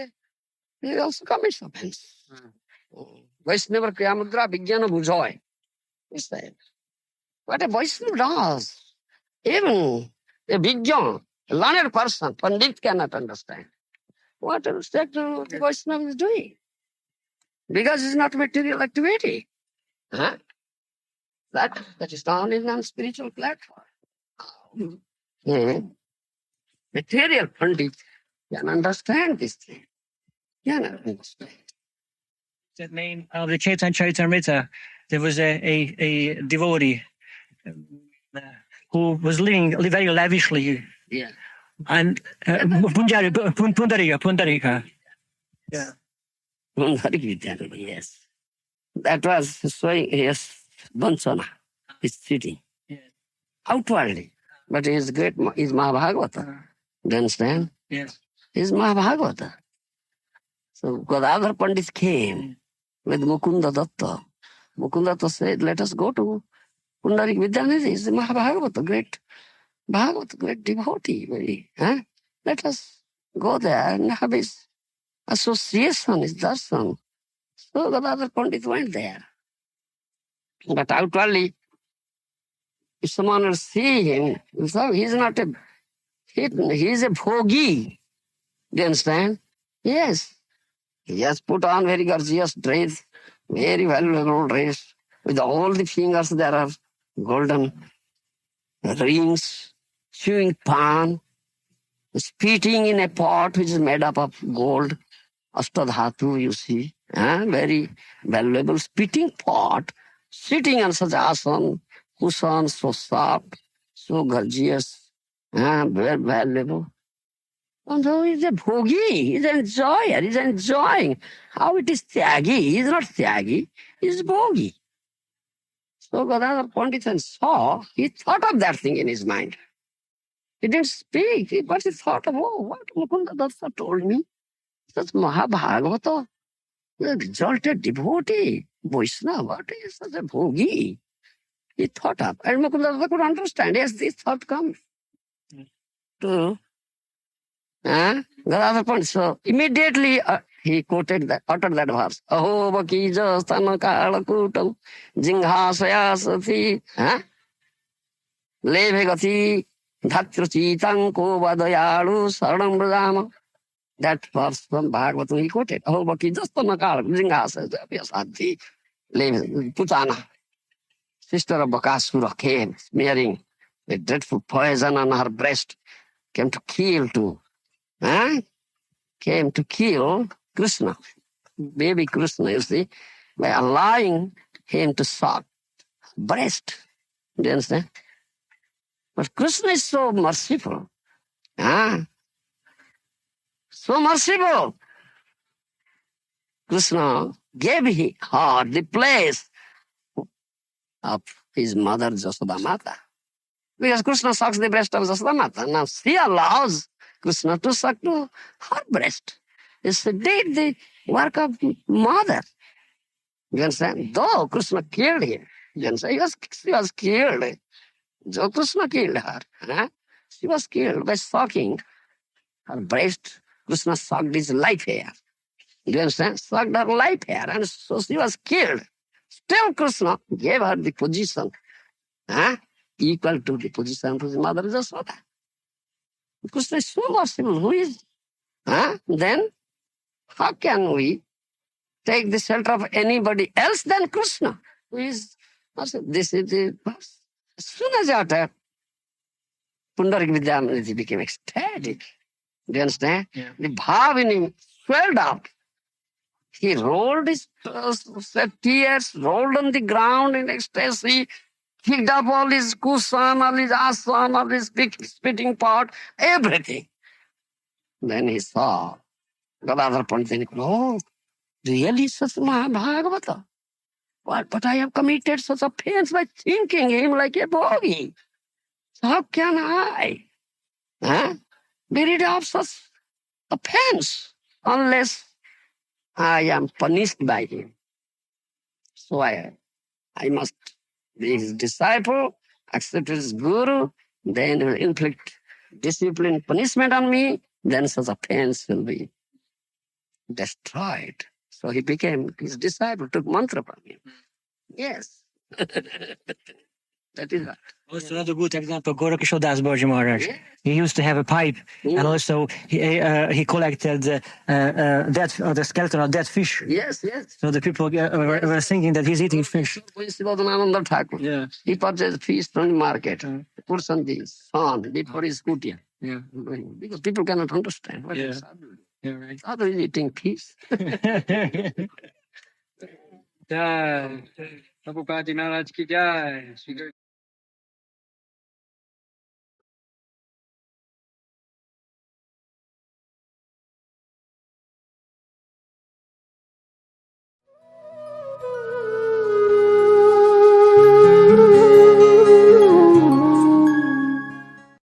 [SPEAKER 1] he also commits offense. Vaishnava Kriyamudra Vijnana Bhujoy. He said, what a Vaishnava does, even a Vijnana, a learned person, Pandit cannot understand. What the Vaishnava is doing? Because it's not material activity. Huh? That is done in a spiritual platform. Material Pandit can understand this thing. Cannot understand.
[SPEAKER 2] That name of the Chaitanya Charitamrita, there was a devotee who was living very lavishly.
[SPEAKER 1] Yeah.
[SPEAKER 2] And Pundarika. Yeah.
[SPEAKER 1] Yes. That was showing his Bansana, his city.
[SPEAKER 2] Yeah.
[SPEAKER 1] Outwardly. But he is great, he is Mahabhagavata. Do you understand?
[SPEAKER 2] Yes.
[SPEAKER 1] He is Mahabhagavata. So Gadadhar Pandit came with Mukunda Datta. Mukunda Datta said, let us go to Pundarik Vidyanidhi. He is the Mahabhagavata, great Bhagavata, great devotee. Very, huh? Let us go there and have his association, his darshan. So Gadadhar Pandit went there. But outwardly, if someone will see him, so he is not a hidden, he is a bhogi. Do you understand? Yes. He has put on very gorgeous dress, very valuable dress. With all the fingers there are golden rings, chewing pan, spitting in a pot which is made up of gold, Ashtadhatu, you see, very valuable spitting pot, sitting on such asana, cushion, so soft, so gorgeous, very valuable. And so he's a bhogi, he's an enjoyer, he's enjoying. How it is tyagi? He's not tyagi, he's bhogi. So Gadadhar Pandit saw, he thought of that thing in his mind. He didn't speak, but he thought of, oh, what Mukunda Datta told me. Such Mahabhagavata, the exalted devotee, Vaishnava, what is such a bhogi? He thought of, and Mukunda Datta could understand. Yes, this thought comes to Gadadhar Pandit. So immediately he quoted that, uttered that verse. Aho bakija stana kala kutam jinghasayasati leve gati dhatrachitang ko vadayalu saranam brajama. That verse from Bhagavatam he quoted. Aho bakija stana kala jinghasayasati leve Putana, sister of Bakasura, came smearing a dreadful poison on her breast, came to kill Krishna, baby Krishna, you see, by allowing him to suck breast. Do you understand? But Krishna is so merciful. So merciful. Krishna gave her the place of his mother Jasoda Mata. Because Krishna sucks the breast of Jasoda Mata. Now she allows Krishna to suck to her breast. It's did the work of mother. You understand? Though Krishna killed him. You understand? She was killed. So Krishna killed her. She was killed by sucking her breast. Krishna sucked his life hair. Do you understand? Sucked her life hair. And so she was killed. Still Krishna gave her the position equal to the position of his mother Jasoda. Krishna is so merciful. Who is? Then how can we take the shelter of anybody else than Krishna? Who is merciful? This is the verse. As soon as he uttered, Pundarik Vidyanidhi became ecstatic. Do you understand?
[SPEAKER 3] Yeah.
[SPEAKER 1] The bhav in him swelled out. He rolled his tears, rolled on the ground in ecstasy, picked up all his kusan, all his asan, all his spitting pot, everything. Then he saw Gadadhar Pandit. Oh, really such Mahabhagavata? What? But I have committed such offense by thinking him like a bogey. So how can I be rid of such offense unless I am punished by him? So I must be his disciple, accept his guru, then he will inflict discipline, punishment on me, then such offense will be destroyed. So he became his disciple, took mantra from him. Yes. That is right.
[SPEAKER 2] Also, another good example, Gorakishore Das Babaji Maharaj.
[SPEAKER 1] Yeah.
[SPEAKER 2] He used to have a pipe, and also he collected the skeleton of dead fish.
[SPEAKER 1] Yes, yes.
[SPEAKER 2] So the people were thinking that he's eating fish.
[SPEAKER 1] Sivadananda Thakur.
[SPEAKER 3] Yeah.
[SPEAKER 1] He purchased fish from the market, puts on the sun before his kutia.
[SPEAKER 3] Yeah.
[SPEAKER 1] Because people cannot understand what
[SPEAKER 3] Yeah.
[SPEAKER 1] is sadhu.
[SPEAKER 3] Yeah, right.
[SPEAKER 1] Sadhu is eating fish.
[SPEAKER 3] Jai. Prabhupada Maharaj ki jai.